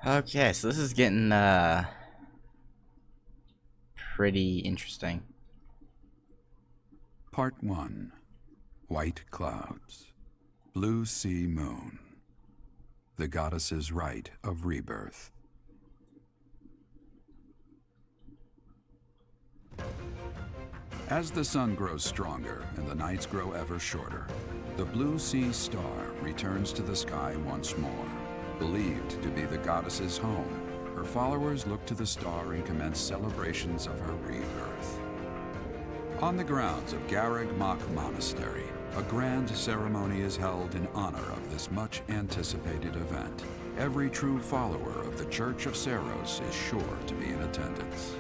Okay, so this is getting pretty interesting. Part 1. White Clouds. Blue Sea Moon. The goddess's rite of rebirth. As the sun grows stronger and the nights grow ever shorter, the Blue Sea Star returns to the sky once more. Believed to be the goddess's home, her followers look to the star and commence celebrations of her rebirth. On the grounds of Garreg Mach Monastery, a grand ceremony is held in honor of this much-anticipated event. Every true follower of the Church of Seros is sure to be in attendance.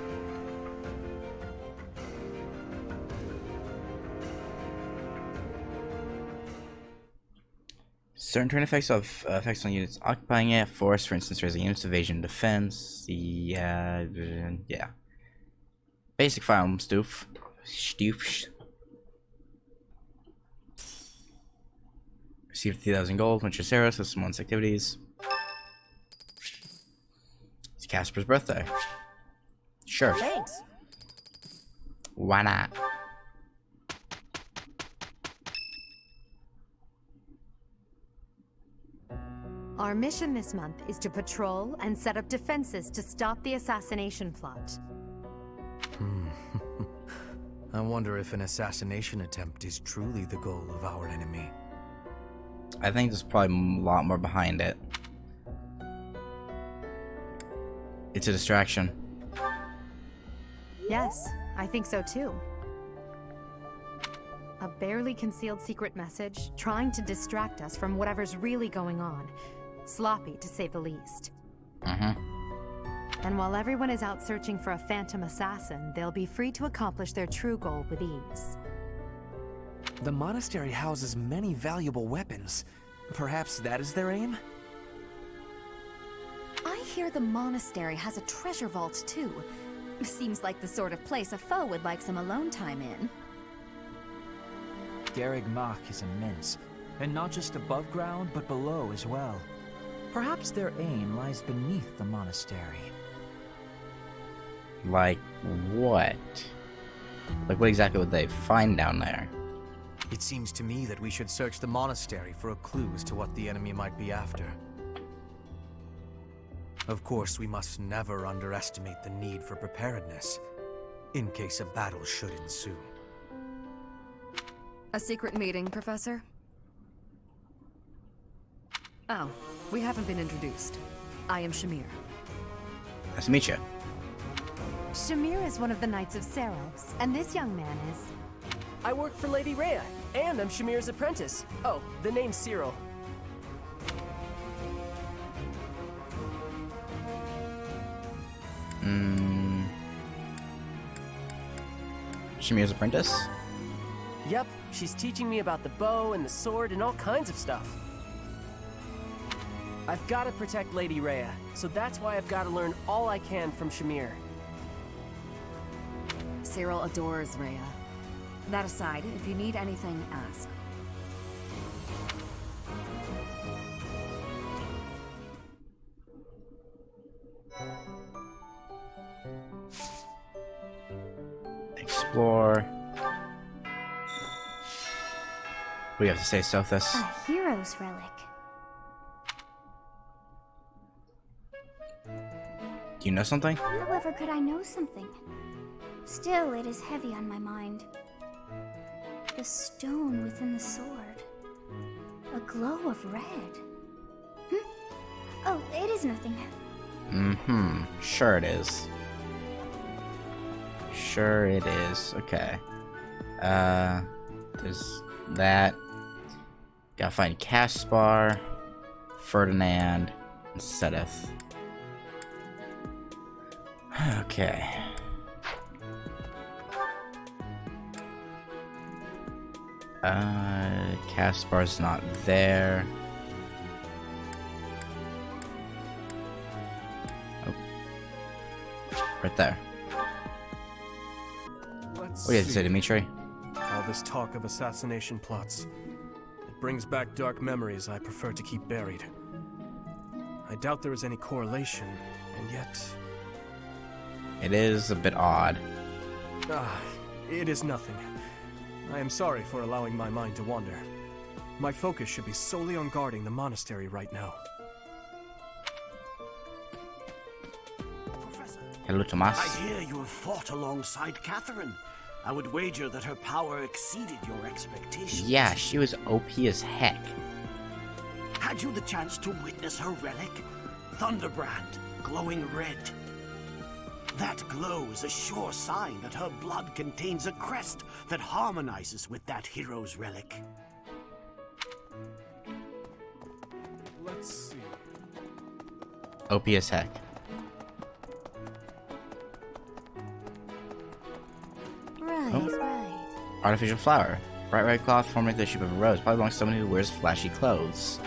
Certain turn effects of effects on units occupying it. Force, for instance, raising units evasion defense. Yeah. Basic Fire Emblem stuff. Receive 3,000 gold. Once your Seros has some month's activities. It's Casper's birthday. Sure. Thanks. Why not? Our mission this month is to patrol and set up defenses to stop the assassination plot. I wonder if an assassination attempt is truly the goal of our enemy. I think there's probably a lot more behind it. It's a distraction. Yes, I think so too. A barely concealed secret message trying to distract us from whatever's really going on. Sloppy, to say the least. And while everyone is out searching for a phantom assassin, they'll be free to accomplish their true goal with ease. The monastery houses many valuable weapons. Perhaps that is their aim? I hear the monastery has a treasure vault too. Seems like the sort of place a foe would like some alone time in. Garreg Mach is immense, and not just above ground, but below as well. Perhaps their aim lies beneath the monastery. Like what? Like what exactly would they find down there? It seems to me that we should search the monastery for a clue as to what the enemy might be after. Of course, we must never underestimate the need for preparedness, in case a battle should ensue. A secret meeting, Professor? Oh, we haven't been introduced. I am Shamir. Nice to meet you. Shamir is one of the Knights of Seros, and this young man is... I work for Lady Rhea, and I'm Shamir's apprentice. Oh, the name's Cyril. Shamir's apprentice? Yep, she's teaching me about the bow and the sword and all kinds of stuff. I've got to protect Lady Rhea, so that's why I've got to learn all I can from Shamir. Cyril adores Rhea. That aside, if you need anything, ask. Explore. What do you have to say, Sothis? A hero's relic. Do you know something? However could I know something? Still, it is heavy on my mind. The stone within the sword. A glow of red. Oh, it is nothing. Sure it is. Sure it is. Okay. There's that. Gotta find Caspar, Ferdinand, and Sedith. Okay. Caspar's not there. Oh. Right there. What do you have to say, Dimitri? All this talk of assassination plots. It brings back dark memories I prefer to keep buried. I I doubt there is any correlation, and yet... It is a bit odd. It is nothing. I am sorry for allowing my mind to wander. My focus should be solely on guarding the monastery right now. Professor, Hello, Tomas. I hear you have fought alongside Catherine. I would wager that her power exceeded your expectations. Yeah, she was OP as heck. Had you the chance to witness her relic? Thunderbrand, glowing red. That glow is a sure sign that her blood contains a crest that harmonizes with that hero's relic. Let's see. OP as heck. Right. Artificial flower. Bright red cloth forming the shape of a rose. Probably belongs to someone who wears flashy clothes.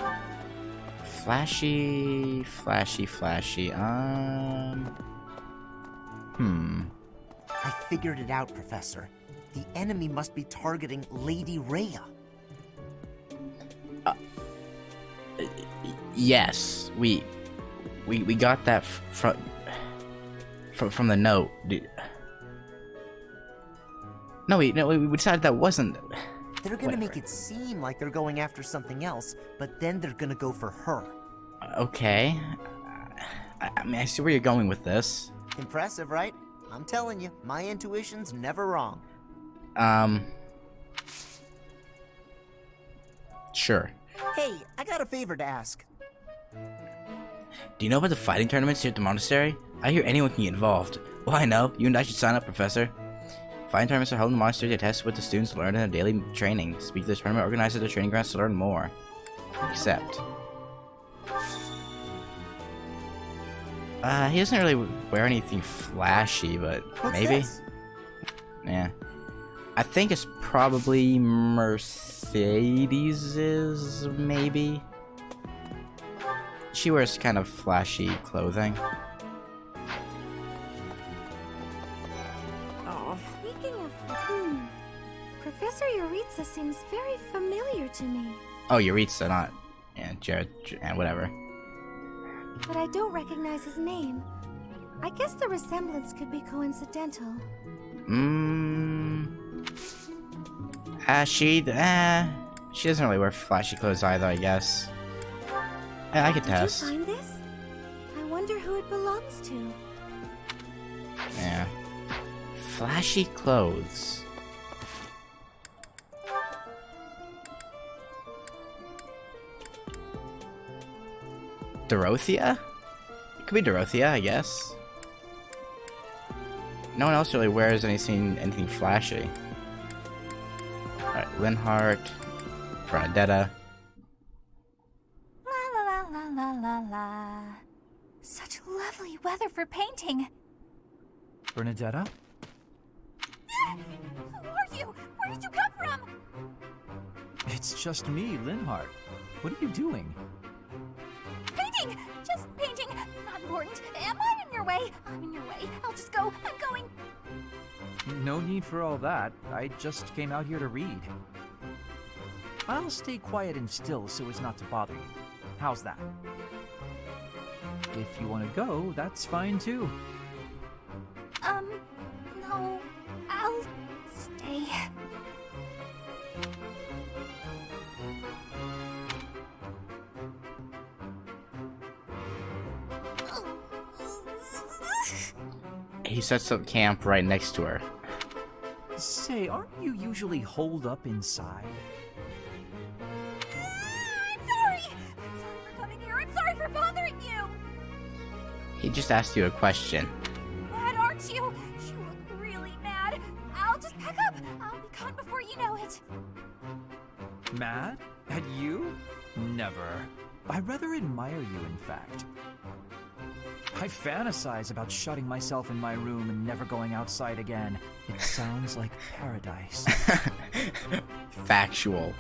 Flashy. I figured it out, Professor. The enemy must be targeting Lady Rhea. Yes, we got that from the note. No, we decided that wasn't. They're gonna make it seem like they're going after something else, but then they're gonna go for her. Okay. I mean, I see where you're going with this. Impressive, right? I'm telling you, my intuition's never wrong. Sure. Hey, I got a favor to ask. Do you know about the fighting tournaments here at the monastery? I hear anyone can get involved. Well, I know. You and I should sign up, Professor. Fighting tournaments are held in the monastery to test what the students learn in their daily training. Speak to the tournament organizer at the training grounds to learn more. Accept. He doesn't really wear anything flashy, but maybe? Yeah. I think it's probably Mercedes's, maybe? She wears kind of flashy clothing. Oh, speaking of... Professor Yuritsa seems very familiar to me. Oh, Yuritsa, not... Yeah, Jared, whatever. But I don't recognize his name. I guess the resemblance could be coincidental. She doesn't really wear flashy clothes either, I guess. I could test. Did you find this? I wonder who it belongs to. Yeah. Flashy clothes. Dorothea? It could be Dorothea, I guess. No one else really wears anything flashy. Alright, Linhart, Bernadetta. La. Such lovely weather for painting. Bernadetta? Who are you? Where did you come from? It's just me, Linhart. What are you doing? Painting! Just painting. Not important. Am I in your way? I'm in your way. I'll just go. I'm going. No need for all that. I just came out here to read. I'll stay quiet and still so as not to bother you. How's that? If you want to go, that's fine too. No. I'll stay. He sets up camp right next to her. Say, aren't you usually holed up inside? I'm sorry! I'm sorry for coming here. I'm sorry for bothering you! He just asked you a question. Mad, aren't you? You look really mad. I'll just pack up. I'll be gone before you know it. Mad? At you? Never. I rather admire you, in fact. I fantasize about shutting myself in my room and never going outside again. It sounds like paradise. Factual.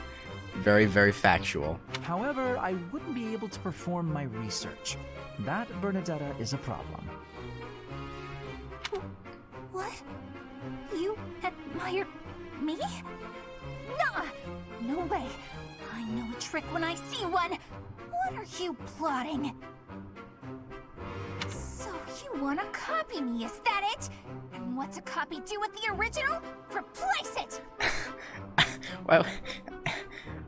Very, very factual. However, I wouldn't be able to perform my research. That, Bernadetta, is a problem. What? You admire me? Nah! No way. I know a trick when I see one. What are you plotting? wanna copy me, is that it? And what's a copy do with the original? Replace it! Well,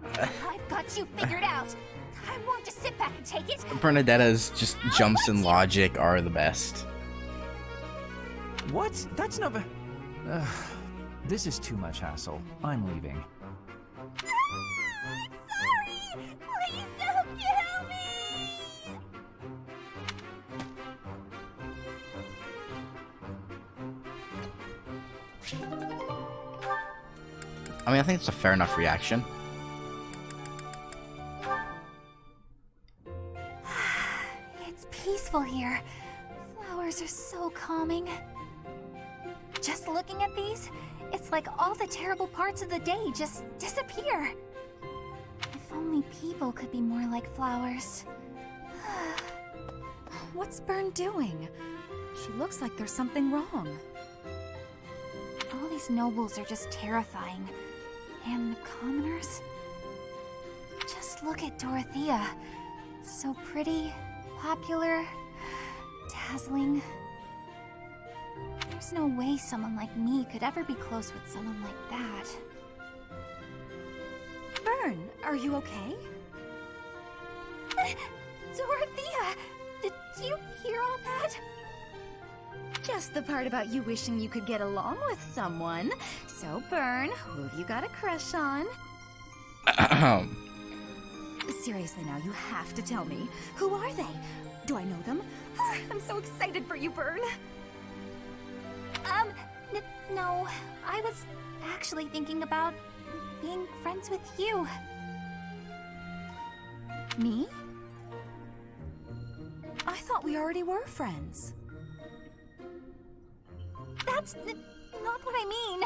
I've got you figured out. I won't just sit back and take it. Bernadetta's just jumps in logic are the best. What? That's not a... this is too much hassle. I'm leaving. Sorry! Please don't kill me! I mean, I think it's a fair enough reaction. It's peaceful here. Flowers are so calming. Just looking at these, it's like all the terrible parts of the day just disappear. If only people could be more like flowers. What's Byrne doing? She looks like there's something wrong. All these nobles are just terrifying. And the commoners? Just look at Dorothea. So pretty, popular, dazzling. There's no way someone like me could ever be close with someone like that. Byrne, are you okay? Dorothea! Did you hear all that? Just the part about you wishing you could get along with someone. So, Byrne, who have you got a crush on? Seriously now, you have to tell me. Who are they? Do I know them? I'm so excited for you, Byrne. No. I was actually thinking about being friends with you. Me? I thought we already were friends. That's not what I mean.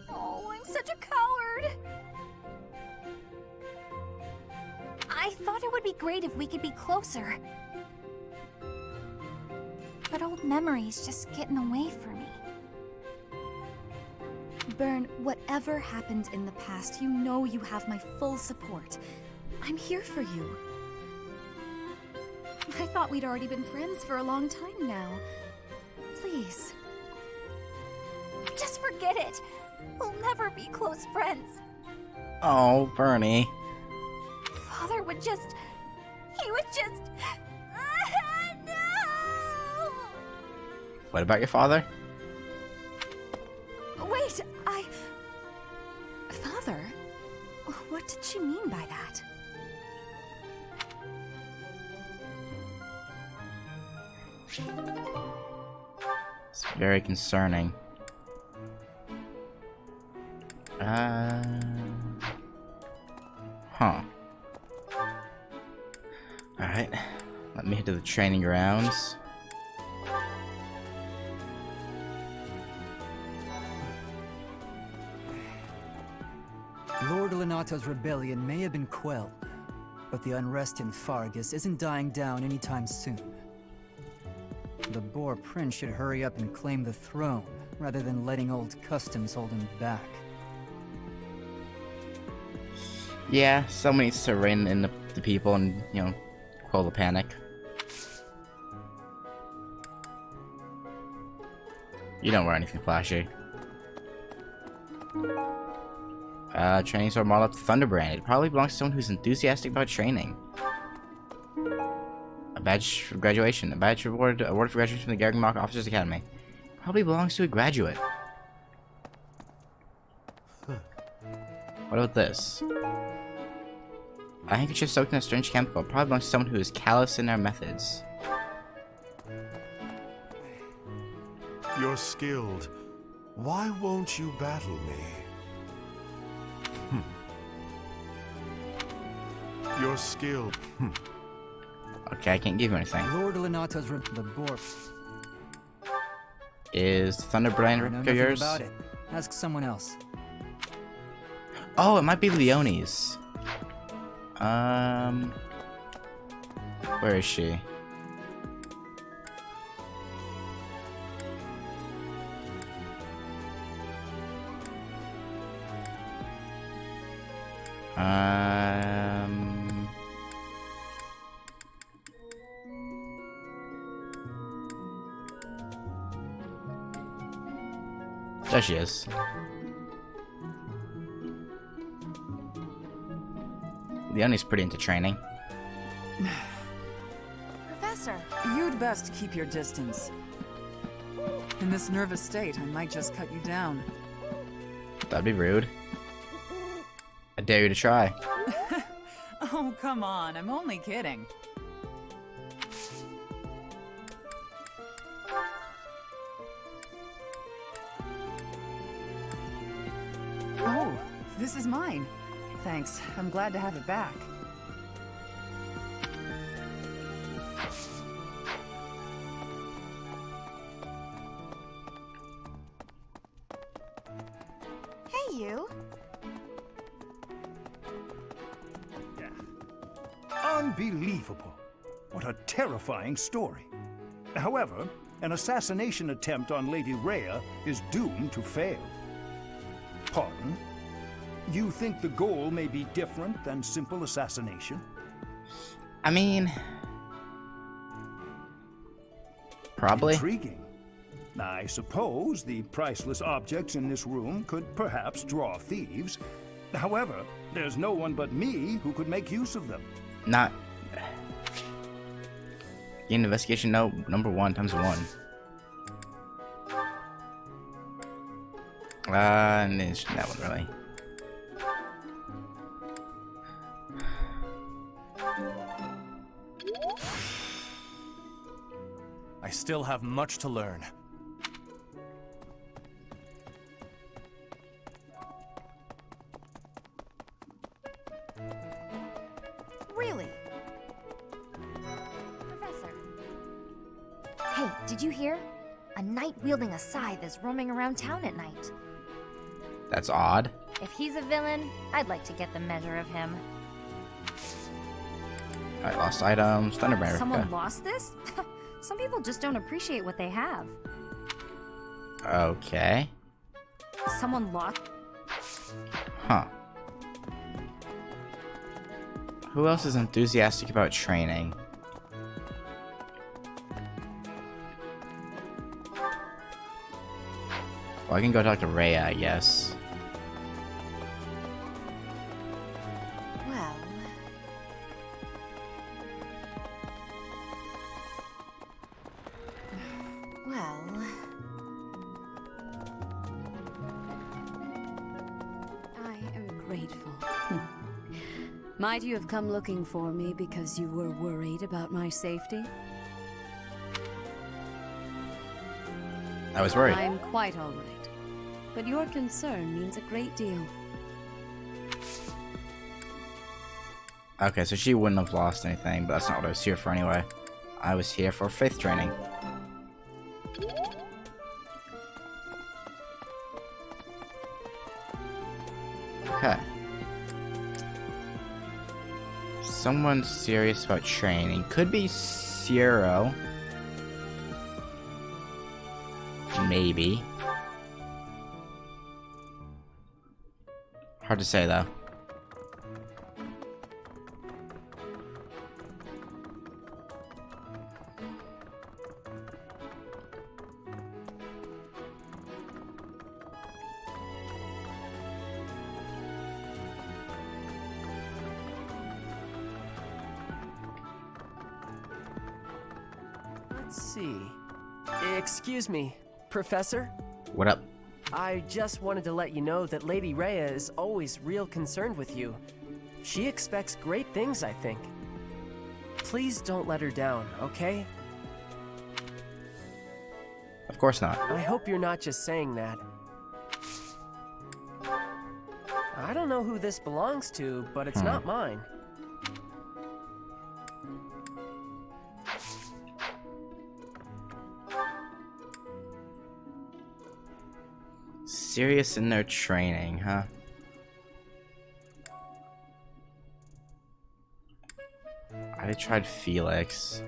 Oh, I'm such a coward. I thought it would be great if we could be closer. But old memories just get in the way for me. Byrne, whatever happened in the past, you know you have my full support. I'm here for you. I thought we'd already been friends for a long time now. Please. Just forget it. We'll never be close friends. Oh, Bernie. Father would just... He would just... No! What about your father? Wait, Father? What did she mean by that? It's very concerning. Huh. Alright. Let me head to the training grounds. Lord Lenato's rebellion may have been quelled, but the unrest in Fargus isn't dying down anytime soon. The Boar Prince should hurry up and claim the throne, rather than letting old customs hold him back. Yeah, someone needs to rein in the people and, you know, quell the panic. You don't wear anything flashy. Training sword model up to Thunderbrand. It probably belongs to someone who's enthusiastic about training. A badge for graduation. A badge award for graduation from the Garrick Mock Officers Academy. Probably belongs to a graduate. What about this? A handkerchief soaked in a strange chemical. Probably belongs to someone who is callous in their methods. You're skilled. Why won't you battle me? You're skilled. Okay, I can't give you anything. Lord Lenato's the Boar. Is Thunderbrand replica yours? About it. Ask someone else. Oh, it might be Leonie's. Where is she? There she is. Leonie's pretty into training. Professor! You'd best keep your distance. In this nervous state, I might just cut you down. That'd be rude. I dare you to try. Oh, come on. I'm only kidding. Oh, this is mine. Thanks. I'm glad to have it back. Hey, you. Unbelievable. What a terrifying story. However, an assassination attempt on Lady Rhea is doomed to fail. Pardon? You think the goal may be different than simple assassination? I mean... probably. Intriguing. I suppose the priceless objects in this room could perhaps draw thieves. However, there's no one but me who could make use of them. Not... Gain investigation note number 1 times 1. And it's that one really. I still have much to learn. Really? Professor. Hey, did you hear? A knight wielding a scythe is roaming around town at night. That's odd. If he's a villain, I'd like to get the measure of him. Alright, lost items. Thunderbrand. Someone lost this? Some people just don't appreciate what they have. Okay. Someone lost... Huh. Who else is enthusiastic about training? Well, I can go talk to Rhea, I guess. Well... Well... I am grateful. Might you have come looking for me because you were worried about my safety? I was worried. I'm quite all right. But your concern means a great deal. Okay, so she wouldn't have lost anything, but that's not what I was here for anyway. I was here for faith training. Okay. Someone serious about training. Could be Zero. Maybe. Hard to say though. Let's see. Excuse me, Professor? What up? I just wanted to let you know that Lady Rhea is always real concerned with you. She expects great things, I think. Please don't let her down, okay? Of course not. I hope you're not just saying that. I don't know who this belongs to, but it's not mine. Serious in their training, huh? I tried Felix.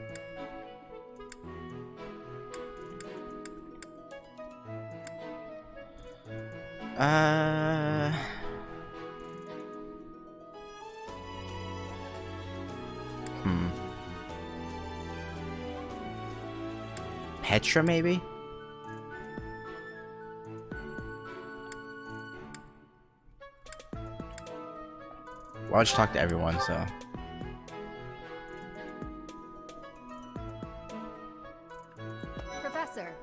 Petra, maybe? Well, I'll just talk to everyone, so. Professor,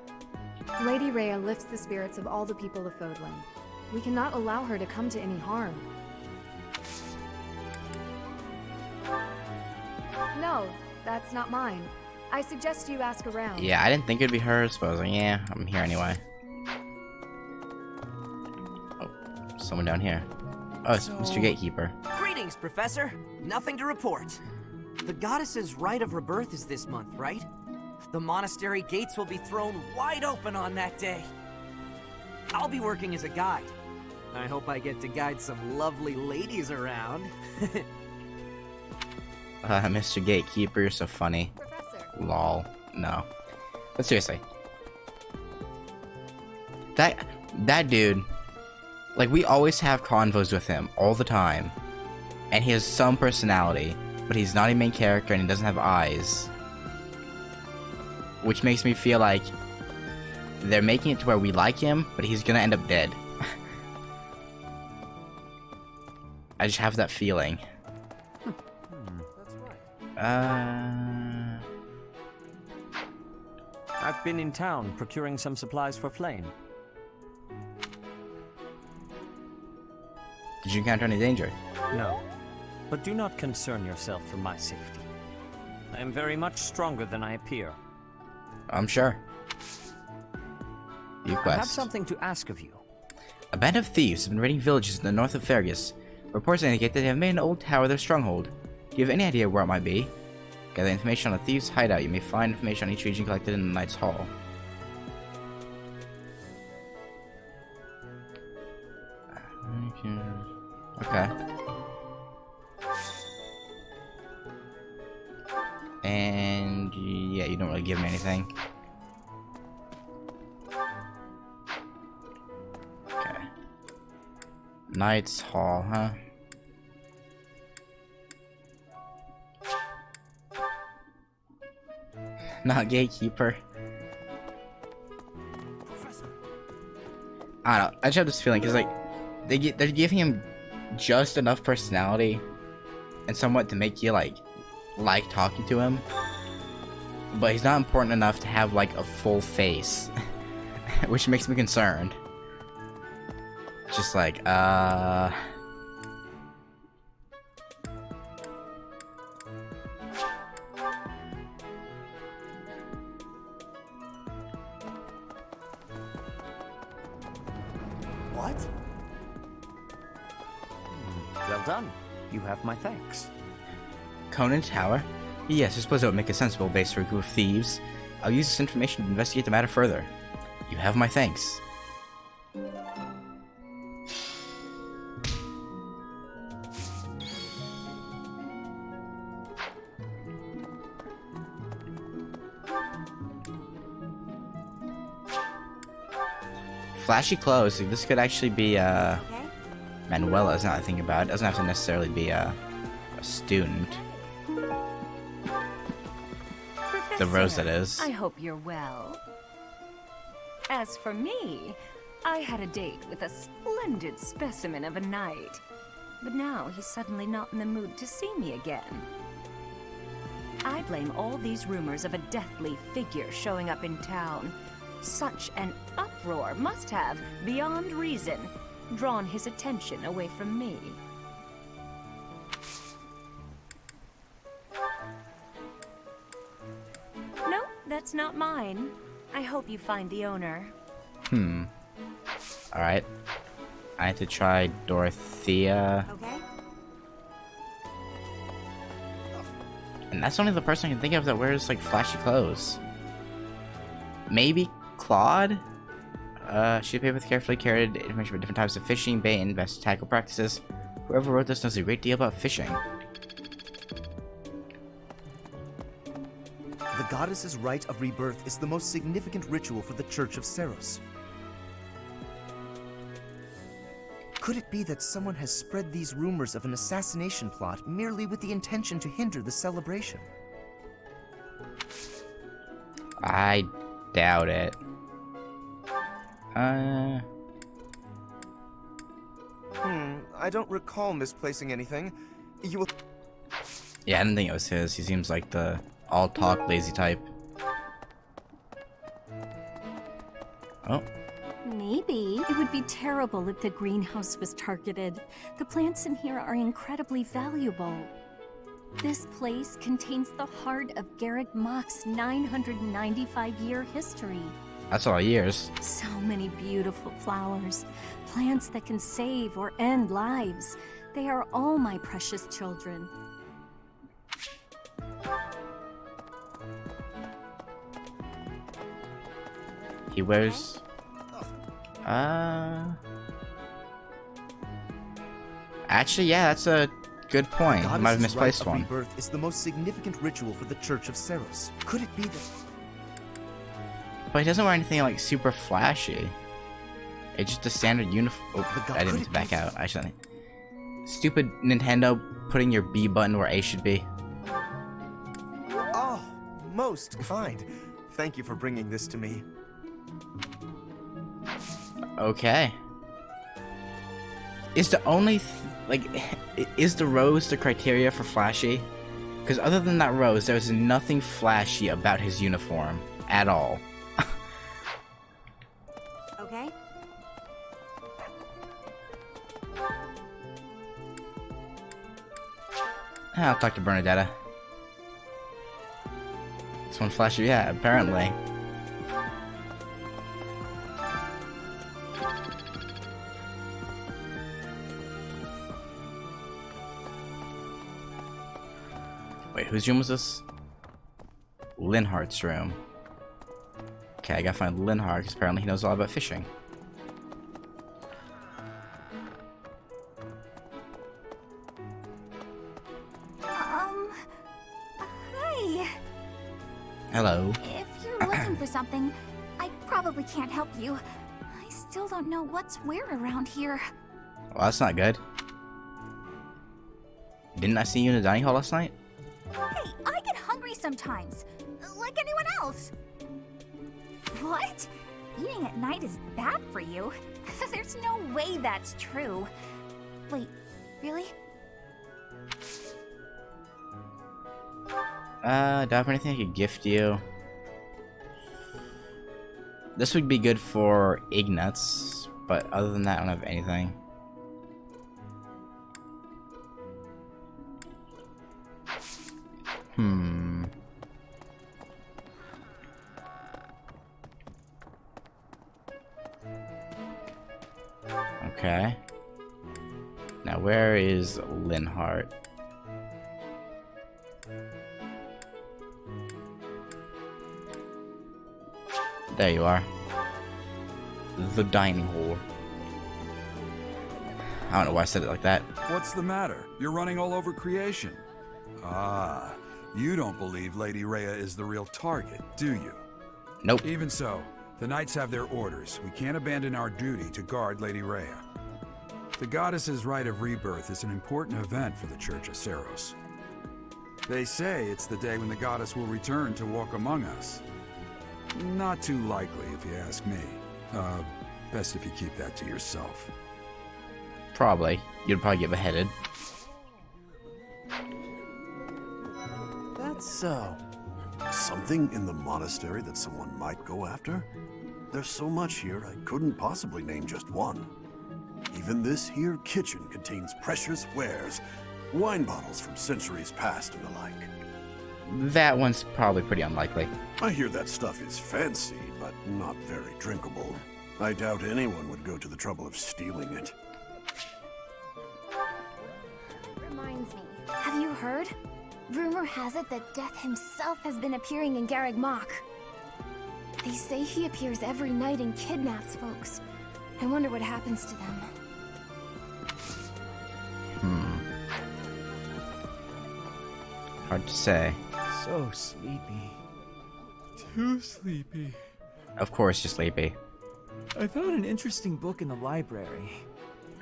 Lady Rhea lifts the spirits of all the people of Fodlan. We cannot allow her to come to any harm. No, that's not mine. I suggest you ask around. Yeah, I didn't think it'd be hers, but I was like, yeah, I'm here anyway. Oh, someone down here. Oh, it's Mr. Gatekeeper. Greetings, Professor. Nothing to report. The goddess's rite of rebirth is this month, right? The monastery gates will be thrown wide open on that day. I'll be working as a guide. I hope I get to guide some lovely ladies around. Mr. Gatekeeper, you're so funny. Professor. Lol. No. But seriously. That dude, like, we always have convos with him all the time. And he has some personality, but he's not a main character and he doesn't have eyes. Which makes me feel like they're making it to where we like him, but he's gonna end up dead. I just have that feeling. I've been in town procuring some supplies for Flame. Did you encounter any danger? No, but do not concern yourself for my safety. I am very much stronger than I appear. I'm sure. View I have quest. something to ask of you. A band of thieves have been raiding villages in the north of Fergus. Reports indicate that they have made an old tower their stronghold. Do you have any idea where it might be? Gather information on the thieves' hideout. You may find information on each region collected in the Knight's Hall. Okay. And yeah, you don't really give me anything. Okay. Knight's Hall, huh? Not Gatekeeper. I don't know. I just have this feeling because like they're giving him just enough personality and somewhat to make you like talking to him, but he's not important enough to have like a full face, which makes me concerned. Just like What? Well done. You have my thanks. Conan Tower? Yes, I suppose that would make a sensible base for a group of thieves. I'll use this information to investigate the matter further. You have my thanks. Flashy clothes. This could actually be Manuela's, now that I think about it. Doesn't have to necessarily be a student. The Rose, that is. I hope you're well. As for me, I had a date with a splendid specimen of a knight. But now he's suddenly not in the mood to see me again. I blame all these rumors of a deathly figure showing up in town. Such an uproar must have, beyond reason, drawn his attention away from me. No, that's not mine. I hope you find the owner. Alright. I have to try Dorothea. Okay. And that's only the person I can think of that wears like flashy clothes. Maybe Claude? She paid with carefully curated information about different types of fishing, bait, and best tackle practices. Whoever wrote this knows a great deal about fishing. The goddess's rite of rebirth is the most significant ritual for the Church of Seros. Could it be that someone has spread these rumors of an assassination plot merely with the intention to hinder the celebration? I doubt it. I don't recall misplacing anything. You will... Yeah, I didn't think it was his. He seems like the all-talk, lazy type. Oh. Maybe. It would be terrible if the greenhouse was targeted. The plants in here are incredibly valuable. This place contains the heart of Garreg Mach's 995-year history. That's a lot of years. So many beautiful flowers. Plants that can save or end lives. They are all my precious children. He wears... Actually, yeah, that's a good point. I might have misplaced one. Rebirth is the most significant ritual for the Church of Seros. Could it be that... But he doesn't wear anything like super flashy. It's just a standard uniform. Oh, I didn't mean to back out. I shouldn't. Stupid Nintendo putting your B button where A should be. Oh, most kind. Thank you for bringing this to me. Okay. Is the only is the rose the criteria for flashy? Because other than that rose, there's nothing flashy about his uniform at all. Okay. I'll talk to Bernadetta. This one flashy, yeah, apparently. Wait, whose room was this? Linhart's room. Okay, I gotta find Linhart, because apparently he knows all about fishing. Hi. Hello. If you're looking for something, I probably can't help you. I still don't know what's where around here. Well, that's not good. Didn't I see you in the dining hall last night? Hey, I get hungry sometimes, like anyone else. What? Eating at night is bad for you? There's no way that's true. Wait, really? Do I have anything I could gift you? This would be good for Ignatz, but other than that, I don't have anything. Okay. Now where is Linhart? There you are. The dining hall. I don't know why I said it like that. What's the matter? You're running all over creation. Ah, you don't believe Lady Rhea is the real target, do you? Nope. Even so, the knights have their orders. We can't abandon our duty to guard Lady Rhea. The goddess's rite of rebirth is an important event for the Church of Seros. They say it's the day when the goddess will return to walk among us. Not too likely, if you ask me. Best if you keep that to yourself. Probably. You'd probably get beheaded. That's so. Something in the monastery that someone might go after? There's so much here, I couldn't possibly name just one. Even this here kitchen contains precious wares, wine bottles from centuries past and the like. That one's probably pretty unlikely. I hear that stuff is fancy, but not very drinkable. I doubt anyone would go to the trouble of stealing it. Reminds me, have you heard? Rumor has it that Death himself has been appearing in Garreg Mach. They say he appears every night and kidnaps folks. I wonder what happens to them. Hard to say. So sleepy. Too sleepy. Of course you're sleepy. I found an interesting book in the library.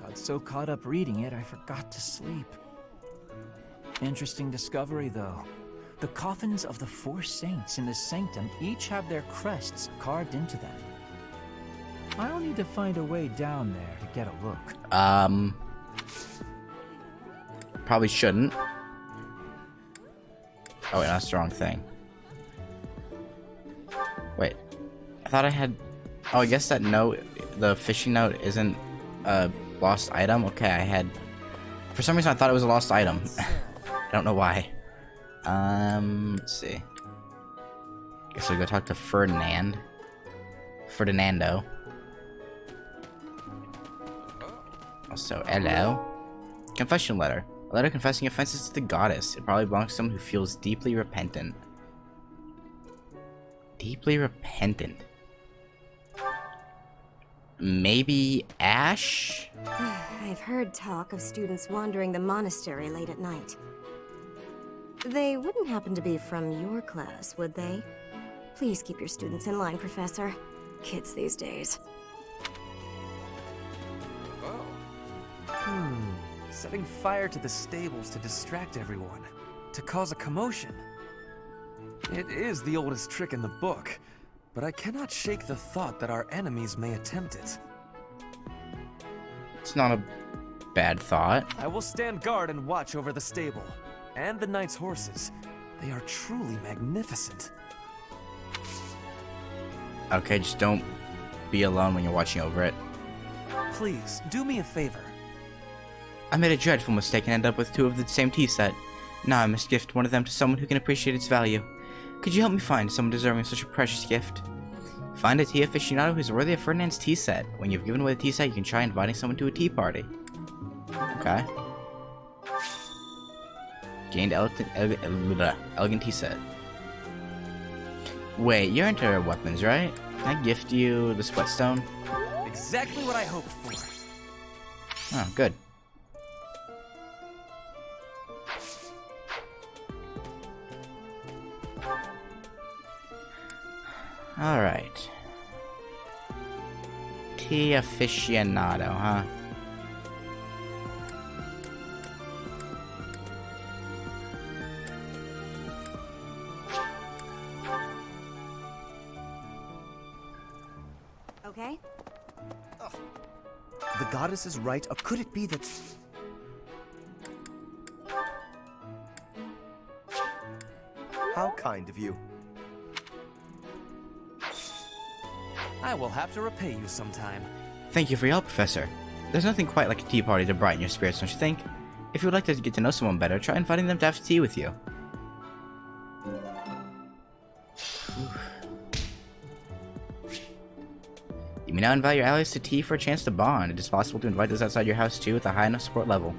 Got so caught up reading it, I forgot to sleep. Interesting discovery, though. The coffins of the 4 saints in the sanctum each have their crests carved into them. I'll need to find a way down there to get a look. probably shouldn't. Oh wait, that's the wrong thing. Wait, I thought I had... Oh, I guess that note, the fishing note, isn't a lost item? Okay, I had... For some reason I thought it was a lost item. I don't know why. Let's see. Guess we'll go talk to Ferdinando. Also, hello. Confession letter. A letter confessing offenses to the goddess. It probably belongs to someone who feels deeply repentant. Deeply repentant. Maybe Ash? I've heard talk of students wandering the monastery late at night. They wouldn't happen to be from your class, would they? Please keep your students in line, Professor. Kids these days. Setting fire to the stables to distract everyone, to cause a commotion. It is the oldest trick in the book, but I cannot shake the thought that our enemies may attempt it. It's not a bad thought. I will stand guard and watch over the stable, and the knight's horses. They are truly magnificent. Okay, just don't be alone when you're watching over it. Please, do me a favor. I made a dreadful mistake and ended up with 2 of the same tea set. Now I must gift one of them to someone who can appreciate its value. Could you help me find someone deserving of such a precious gift? Find a tea aficionado who's worthy of Ferdinand's tea set. When you've given away the tea set, you can try inviting someone to a tea party. Okay. Gained elegant tea set. Wait, you're into weapons, right? Can I gift you the sweatstone? Exactly what I hoped for. Oh, good. Alright. Tea aficionado, huh? Okay? The goddess is right, or could it be that... How kind of you. I will have to repay you sometime. Thank you for your help, Professor. There's nothing quite like a tea party to brighten your spirits, don't you think? If you would like to get to know someone better, try inviting them to have tea with you. You may now invite your allies to tea for a chance to bond. It is possible to invite those outside your house too with a high enough support level.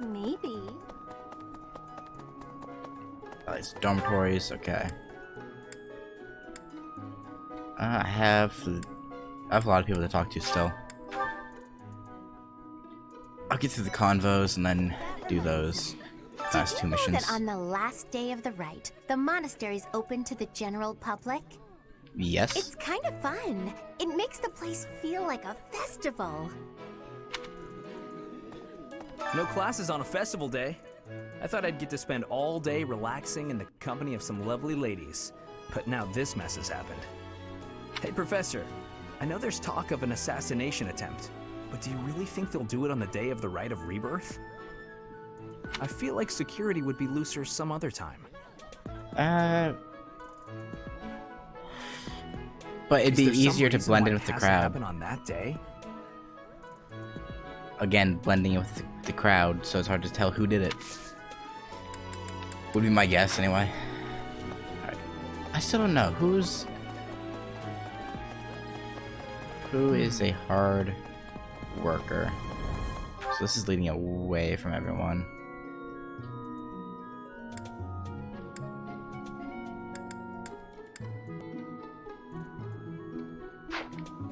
Maybe. It's dormitories, okay. I have a lot of people to talk to still. I'll get through the convos and then do those last 2 missions. That on the last day of the rite, the monastery's open to the general public? Yes. It's kind of fun. It makes the place feel like a festival. No classes on a festival day. I thought I'd get to spend all day relaxing in the company of some lovely ladies. But now this mess has happened. Hey, Professor. I know there's talk of an assassination attempt, but do you really think they'll do it on the day of the Rite of Rebirth? I feel like security would be looser some other time. But it'd be Is there some easier to reason blend why in it with the has to crowd. happen on that day? Again, blending in with the crowd, so it's hard to tell who did it. Would be my guess, anyway. Alright. I still don't know. Who is a hard worker? So this is leading away from everyone.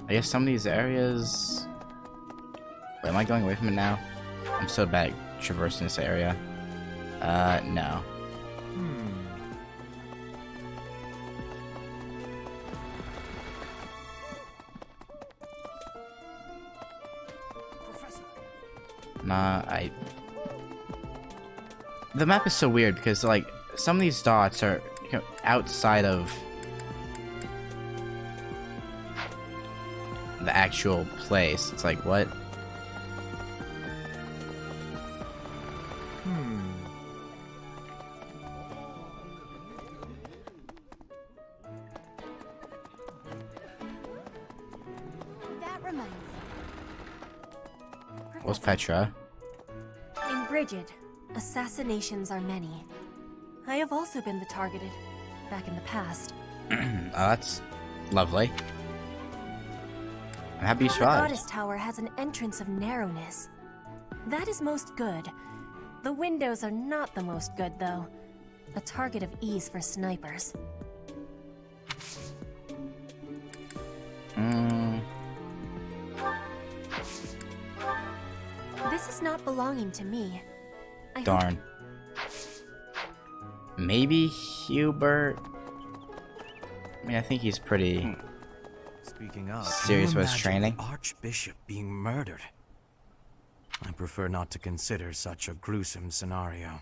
I guess some of these areas... Wait, am I going away from it now? I'm so bad at traversing this area. No. Nah, the map is so weird because, like, some of these dots are, you know, outside of actual place. It's like, what? That reminds me. What's Petra? In Brigid, assassinations are many. I have also been the targeted, back in the past. Oh, that's lovely. I'm happy you The survived. Goddess Tower has an entrance of narrowness. That is most good. The windows are not the most good, though. A target of ease for snipers. This is not belonging to me. Darn. Maybe Hubert? I mean, I think he's pretty Speaking of, serious can you with his imagine training. the Archbishop being murdered. I prefer not to consider such a gruesome scenario.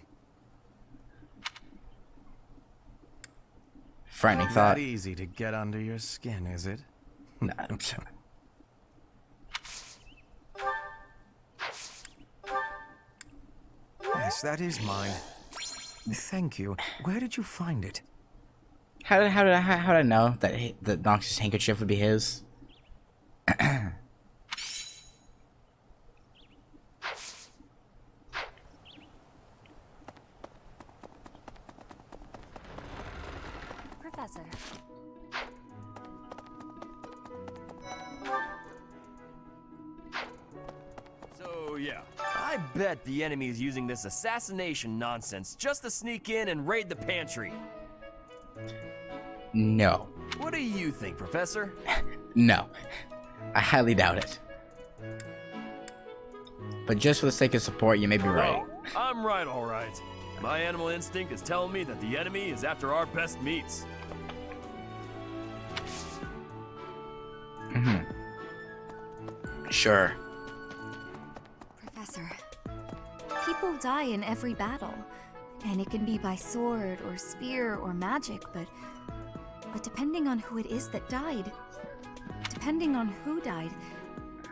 Frightening Not thought. easy to get under your skin, is it? No, I'm sorry. Yes, that is mine. Thank you. Where did you find it? How did I know that the Nox's handkerchief would be his? Professor. So, yeah. I bet the enemy is using this assassination nonsense just to sneak in and raid the pantry. No. What do you think, Professor? No. I highly doubt it. But just for the sake of support, you may be right. Oh, I'm right, all right. My animal instinct is telling me that the enemy is after our best meats. Sure. Professor, people die in every battle. And it can be by sword or spear or magic, but depending on who it is that died, depending on who died,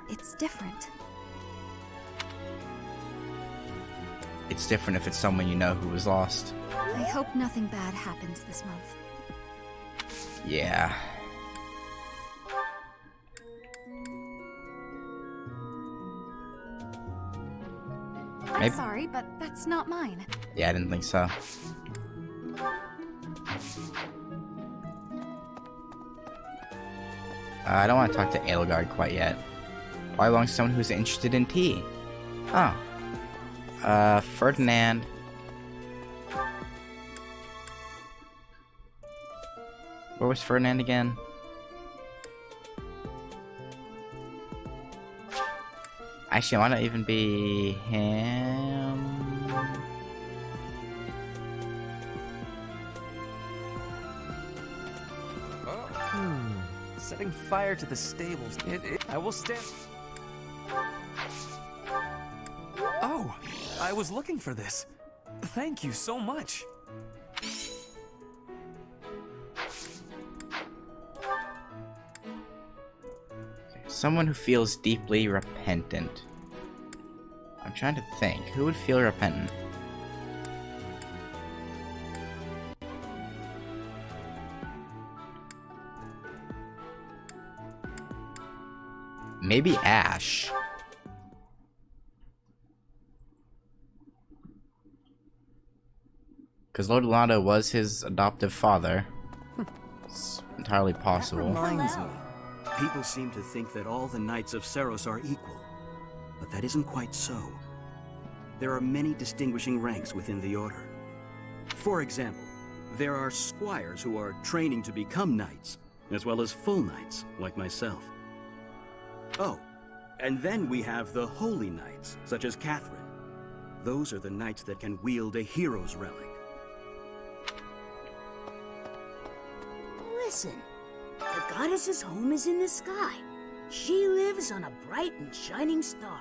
it's different. It's different if it's someone you know who was lost. I hope nothing bad happens this month. Yeah. I'm Maybe- sorry, but that's not mine. Yeah, I didn't think so. I don't want to talk to Edelgard quite yet. Why belong to someone who's interested in tea? Oh. Ferdinand. Where was Ferdinand again? Actually, why not even be him? Setting fire to the stables. I will stand. Oh, I was looking for this. Thank you so much. Someone who feels deeply repentant. I'm trying to think. Who would feel repentant? Maybe Ash. Because Lord Lando was his adoptive father. It's entirely possible. Reminds me. People seem to think that all the Knights of Seros are equal, but that isn't quite so. There are many distinguishing ranks within the Order. For example, there are squires who are training to become knights, as well as full knights, like myself. Oh, and then we have the holy knights, such as Catherine. Those are the knights that can wield a hero's relic. Listen, the goddess's home is in the sky. She lives on a bright and shining star.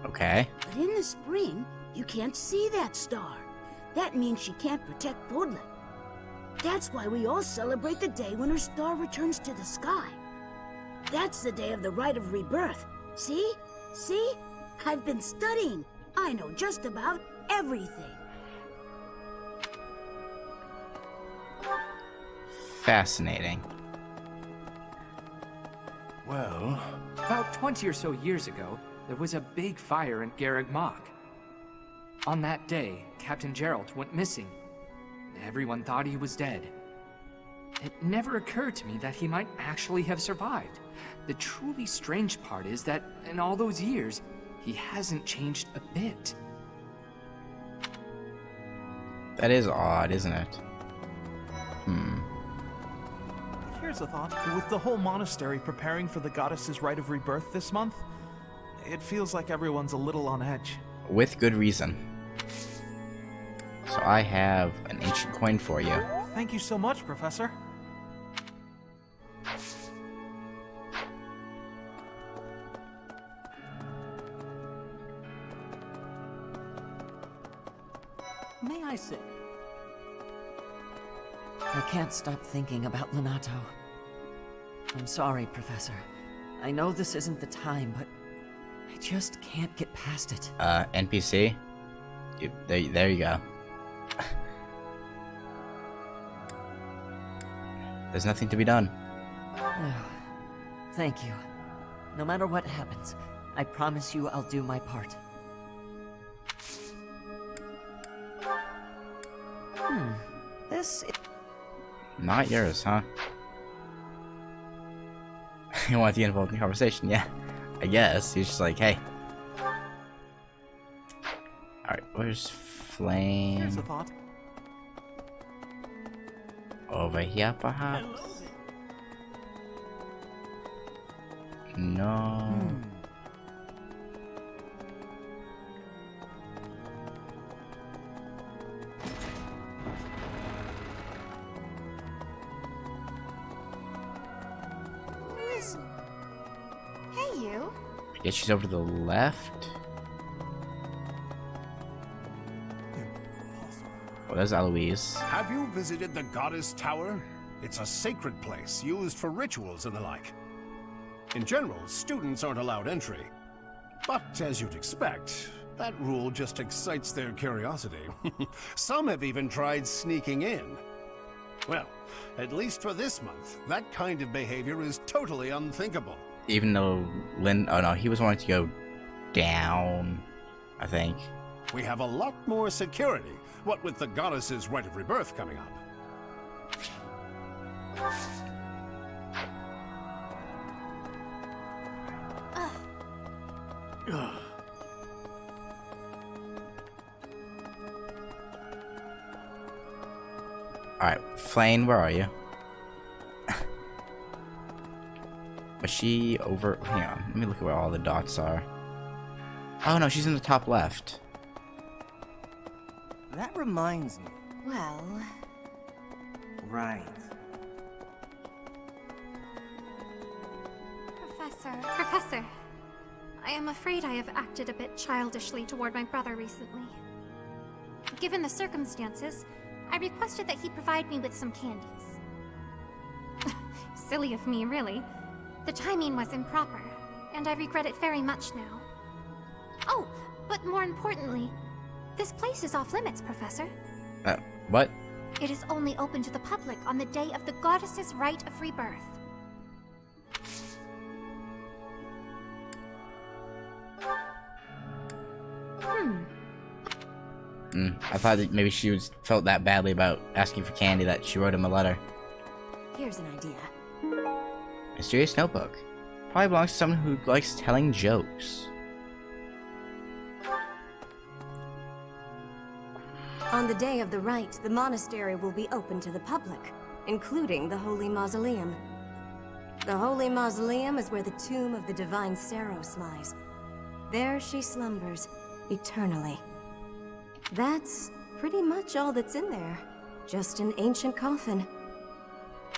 Okay. But in the spring, you can't see that star. That means she can't protect Fodlan. That's why we all celebrate the day when her star returns to the sky. That's the day of the rite of rebirth. See? See? I've been studying. I know just about everything. Fascinating. Well, about 20 or so years ago, there was a big fire in Garreg Mach. On that day, Captain Gerald went missing. Everyone thought he was dead. It never occurred to me that he might actually have survived. The truly strange part is that in all those years, he hasn't changed a bit. That is odd, isn't it? Here's a thought. With the whole monastery preparing for the goddess's rite of rebirth this month, it feels like everyone's a little on edge. With good reason. So I have an ancient coin for you. Thank you so much, Professor. May I say? I can't stop thinking about Lonato. I'm sorry, Professor. I know this isn't the time, but I just can't get past it. NPC? There you go. There's nothing to be done. Thank you. No matter what happens, I promise you I'll do my part. This is... Not yours, huh? You want to get involved in the conversation? Yeah, I guess. He's just like, hey. Alright, where's Flame? Here's a thought. Over here, perhaps? No. Listen. Hey, you. I guess she's over to the left. Well, there's Eloise. Have you visited the Goddess Tower? It's a sacred place used for rituals and the like. In general, students aren't allowed entry. But as you'd expect, that rule just excites their curiosity. Some have even tried sneaking in. Well, at least for this month, that kind of behavior is totally unthinkable. Even though oh no, he was wanting to go down, I think. We have a lot more security, what with the goddess's rite of rebirth coming up. Alright, Flame, where are you? Was she over... Hang on, let me look at where all the dots are. Oh no, she's in the top left. That reminds me. Well... Right. Professor, I am afraid I have acted a bit childishly toward my brother recently. Given the circumstances, I requested that he provide me with some candies. Silly of me, really. The timing was improper, and I regret it very much now. Oh, but more importantly, this place is off limits, Professor. What? It is only open to the public on the day of the goddess's rite of rebirth. I thought that maybe she felt that badly about asking for candy that she wrote him a letter. Here's an idea. Mysterious notebook. Probably belongs to someone who likes telling jokes. On the day of the rite, the monastery will be open to the public, including the Holy Mausoleum. The Holy Mausoleum is where the tomb of the divine Saros lies. There she slumbers, eternally. That's pretty much all that's in there. Just an ancient coffin.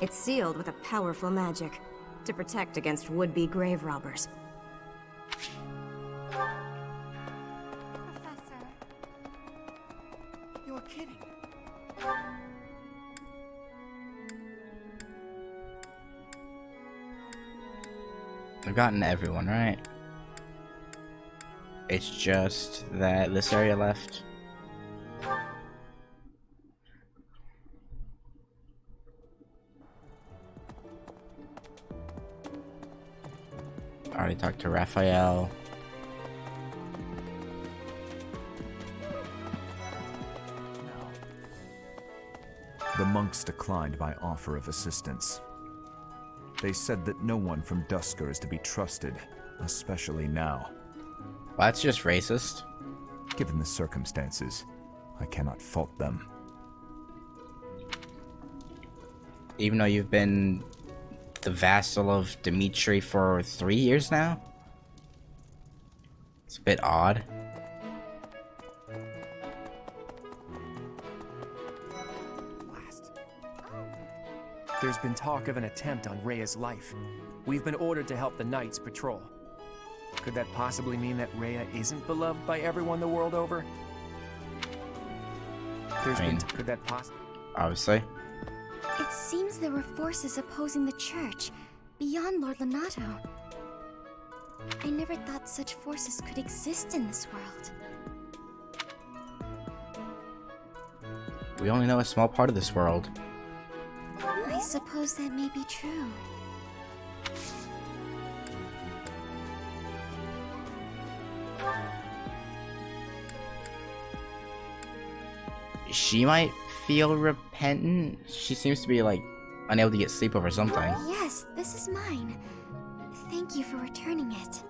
It's sealed with a powerful magic to protect against would-be grave robbers. Professor. You're kidding. I've gotten everyone, right? It's just that this area left. Already talked to Raphael. The monks declined my offer of assistance. They said that no one from Dusker is to be trusted, especially now. Well, that's just racist. Given the circumstances, I cannot fault them. Even though you've been the vassal of Dimitri for 3 years now? It's a bit odd. There's been talk of an attempt on Rhea's life. We've been ordered to help the Knights patrol. Could that possibly mean that Rhea isn't beloved by everyone the world over? Could that possibly... Obviously. It seems there were forces opposing the church, beyond Lord Lonato. I never thought such forces could exist in this world. We only know a small part of this world. I suppose that may be true. She might feel repentant. She seems to be like unable to get sleep over something. Yes, this is mine. Thank you for returning it.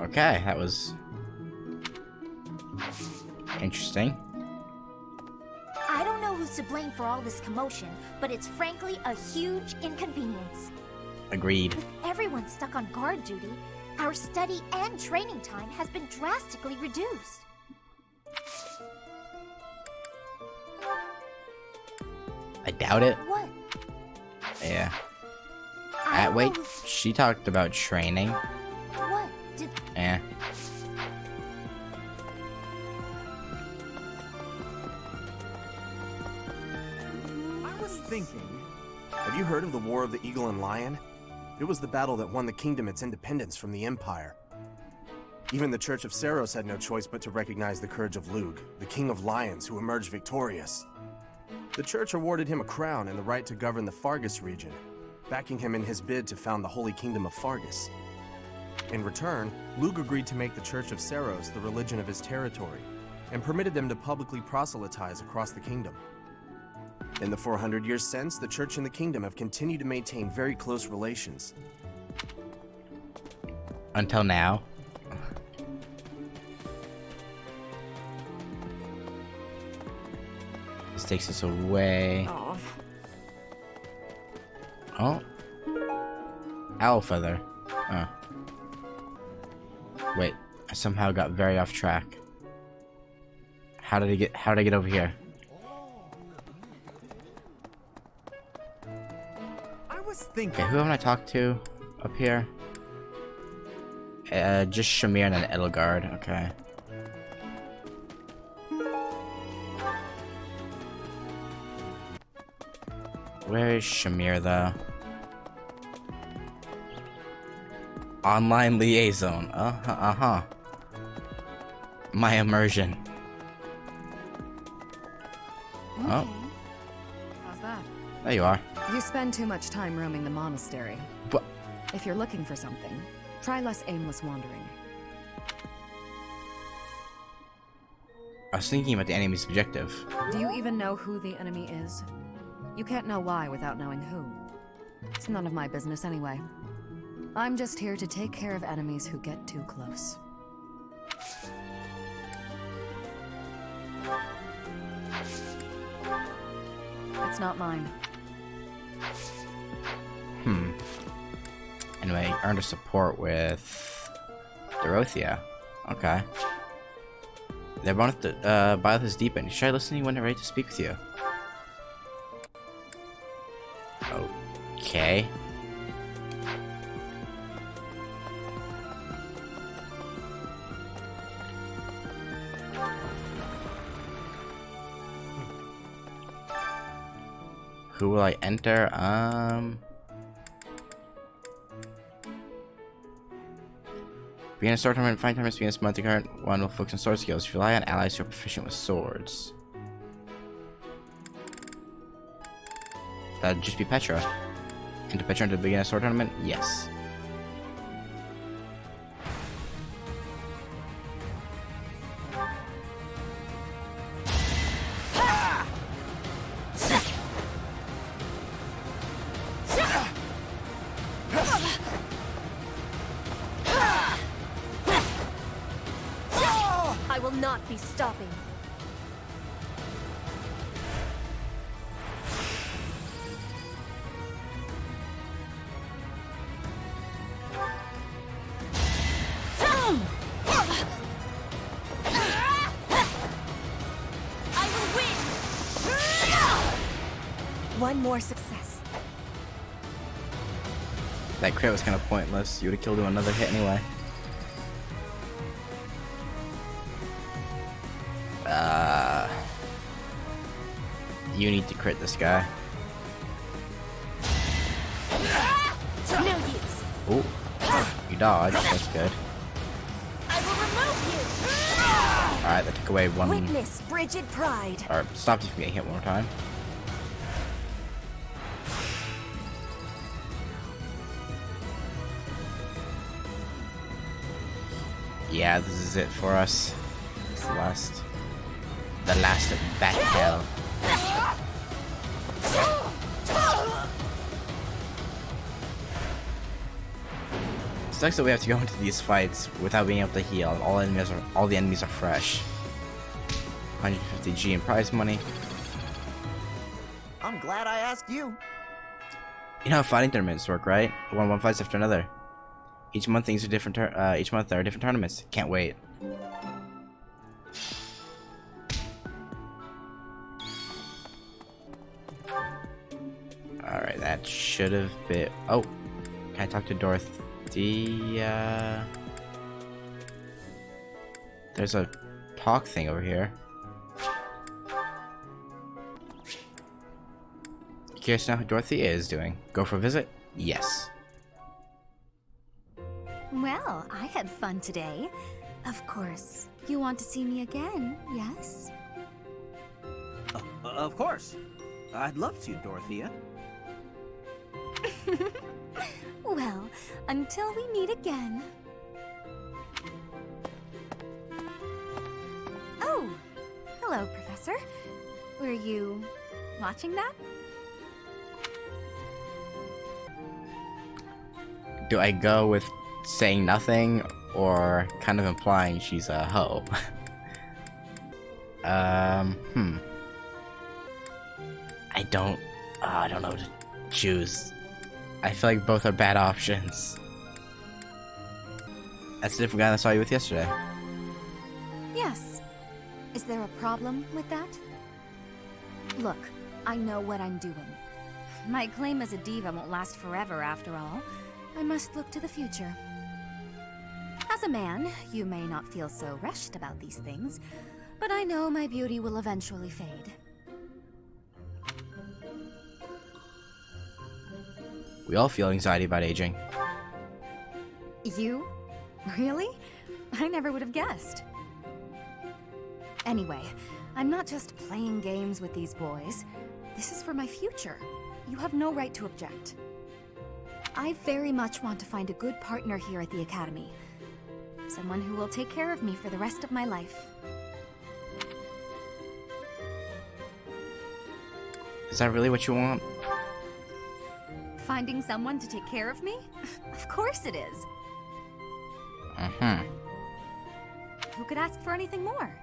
Okay, that was interesting. I don't know who's to blame for all this commotion, but it's frankly a huge inconvenience. Agreed. With everyone stuck on guard duty, our study and training time has been drastically reduced. I doubt it. What? Yeah. Wait, she talked about training. What? Did... Yeah. I was thinking... Have you heard of the War of the Eagle and Lion? It was the battle that won the kingdom its independence from the Empire. Even the Church of Saros had no choice but to recognize the courage of Lug, the King of Lions who emerged victorious. The Church awarded him a crown and the right to govern the Fargus region, backing him in his bid to found the Holy Kingdom of Fargus. In return, Lug agreed to make the Church of Saros the religion of his territory, and permitted them to publicly proselytize across the kingdom. In the 400 years since, the Church and the Kingdom have continued to maintain very close relations. Until now. This takes us away. Oh. Owl feather. Oh. Wait, I somehow got very off track. How did I get over here? Okay, who haven't I talked to up here? Just Shamir and then Edelgard, okay. Where is Shamir though? Online liaison. My immersion. Oh. How's that? There you are. You spend too much time roaming the monastery. What? If you're looking for something, try less aimless wandering. I was thinking about the enemy's objective. Do you even know who the enemy is? You can't know why without knowing who. It's none of my business anyway. I'm just here to take care of enemies who get too close. It's not mine. Anyway, earned a support with Dorothea. Okay. They're both by this deep end. Should I listen to you when they're ready to speak with you? Okay. Who will I enter? Beginner sword tournament, fighting tournaments begin this month. The current one will focus on sword skills. Rely on allies who are proficient with swords. That'd just be Petra. Enter Petra into the beginner sword tournament? Yes. I will not be stopping. I will win! One more success. That crit was kind of pointless. You would have killed him another hit anyway. You need to crit this guy. No use. Ooh. You dodged. That's good. I will remove you. Alright, that took away one. Witness frigid pride. Or stopped you from getting hit one more time. Yeah, this is it for us. It's the last battle. Sucks that we have to go into these fights without being able to heal. All the enemies are fresh. 150G in prize money. I'm glad I asked you. You know how fighting tournaments work, right? One fights after another. Each month things are different. Each month there are different tournaments. Can't wait. Alright, that should have been. Oh, can I talk to Dorothy? There's a talk thing over here. Curious to know how Dorothy is doing. Go for a visit? Yes. Well, I had fun today. Of course. You want to see me again, yes? Of course. I'd love to, Dorothea. Well, until we meet again. Oh, hello, Professor. Were you watching that? Do I go with saying nothing or kind of implying she's a hoe? I don't know what to choose. I feel like both are bad options. That's a different guy that I saw you with yesterday. Yes. Is there a problem with that? Look, I know what I'm doing. My claim as a diva won't last forever after all. I must look to the future. As a man, you may not feel so rushed about these things, but I know my beauty will eventually fade. We all feel anxiety about aging. You? Really? I never would have guessed. Anyway, I'm not just playing games with these boys. This is for my future. You have no right to object. I very much want to find a good partner here at the Academy. Someone who will take care of me for the rest of my life. Is that really what you want? Finding someone to take care of me? Of course it is. Who could ask for anything more?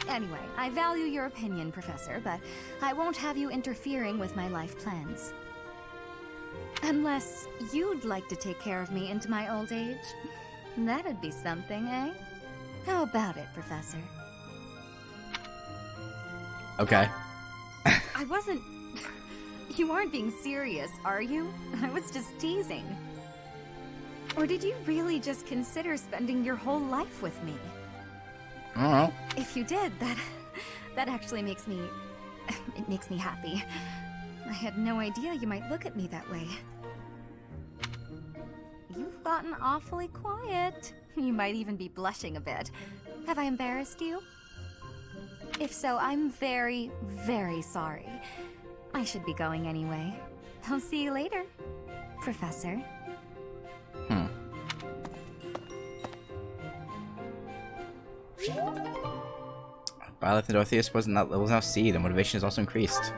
Anyway, I value your opinion, Professor, but I won't have you interfering with my life plans. Unless you'd like to take care of me into my old age. That'd be something, eh? How about it, Professor? Okay. I wasn't... You aren't being serious, are you? I was just teasing. Or did you really just consider spending your whole life with me? I don't know. If you did, that actually makes me... It makes me happy. I had no idea you might look at me that way. you've gotten awfully quiet. You might even be blushing a bit. Have I embarrassed you? If so, I'm very, very sorry. I should be going anyway. I'll see you later, Professor. Violet and Dorotheus was now C. The motivation is also increased.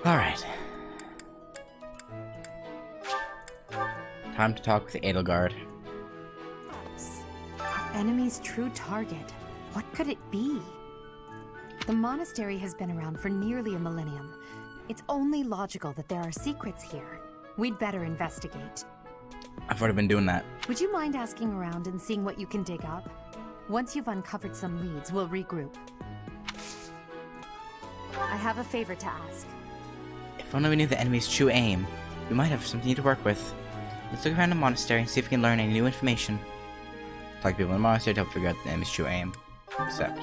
Alright. Time to talk with the Edelgard. Our enemy's true target. What could it be? The monastery has been around for nearly a millennium. It's only logical that there are secrets here. We'd better investigate. I've already been doing that. Would you mind asking around and seeing what you can dig up? Once you've uncovered some leads, we'll regroup. I have a favor to ask. If only we knew the enemy's true aim, we might have something to work with. Let's look around the monastery and see if we can learn any new information. Talk to people in the monastery to help figure out the enemy's true aim. Except,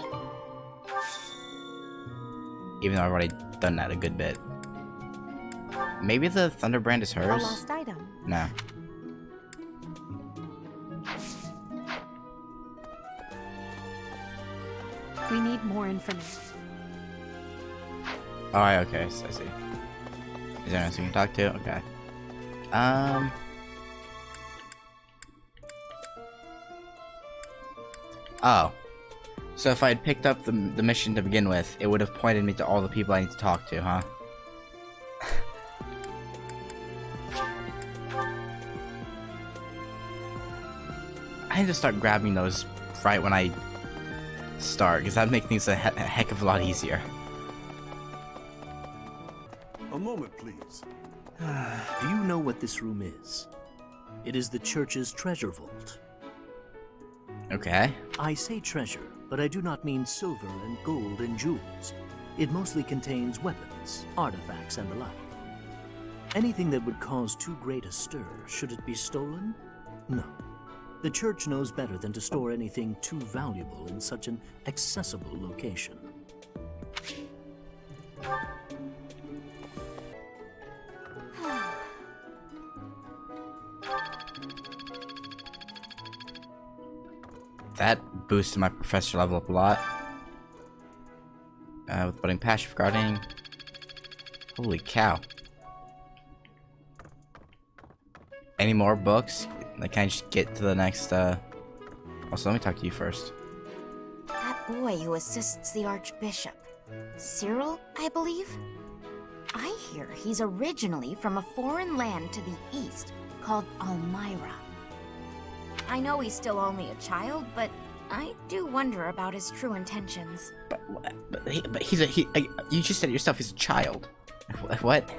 even though I've already done that a good bit. Maybe the Thunderbrand is hers? A lost item. No. We need more information. Alright, okay, so I see. Is there anyone we can talk to? Okay. Oh. So if I had picked up the mission to begin with, it would have pointed me to all the people I need to talk to, huh? I need to start grabbing those right when I start, because that'd make things a heck of a lot easier. A moment, please. Do you know what this room is? It is the church's treasure vault. Okay. I say treasure, but I do not mean silver and gold and jewels. It mostly contains weapons, artifacts, and the like. Anything that would cause too great a stir, should it be stolen? No. The church knows better than to store anything too valuable in such an accessible location. That boosted my professor level up a lot. With budding passive guarding. Holy cow. Any more books? Like, can I just get to the next, Also, let me talk to you first. That boy who assists the Archbishop. Cyril, I believe? I hear he's originally from a foreign land to the east called Almyra. I know he's still only a child, but I do wonder about his true intentions. But he's you just said it yourself, he's a child. What?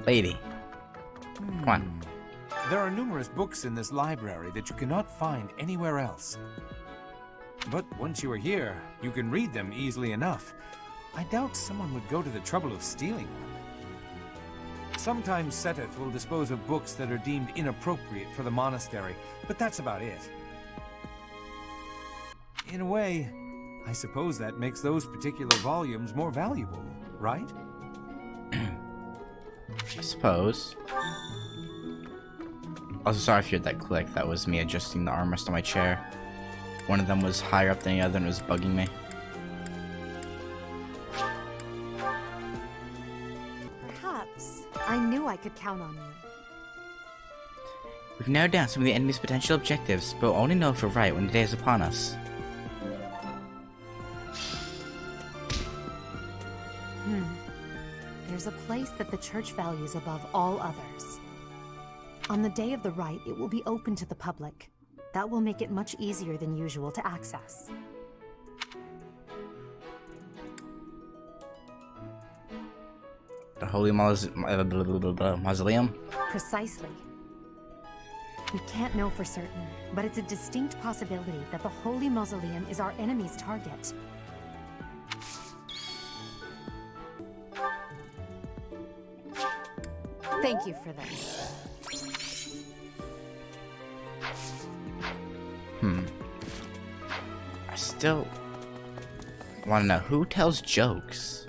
Lady. Come on. There are numerous books in this library that you cannot find anywhere else. But once you are here, you can read them easily enough. I doubt someone would go to the trouble of stealing one. Sometimes Seteth will dispose of books that are deemed inappropriate for the monastery, but that's about it. In a way, I suppose that makes those particular volumes more valuable, right? I suppose. Also, sorry if you heard that click. That was me adjusting the armrest on my chair. One of them was higher up than the other and it was bugging me. Perhaps. I knew I could count on you. We've narrowed down some of the enemy's potential objectives, but we'll only know if we're right when the day is upon us. There's a place that the church values above all others. On the day of the rite, it will be open to the public. That will make it much easier than usual to access. The Holy Mausoleum? Precisely. We can't know for certain, but it's a distinct possibility that the Holy Mausoleum is our enemy's target. Thank you for this. I still want to know who tells jokes.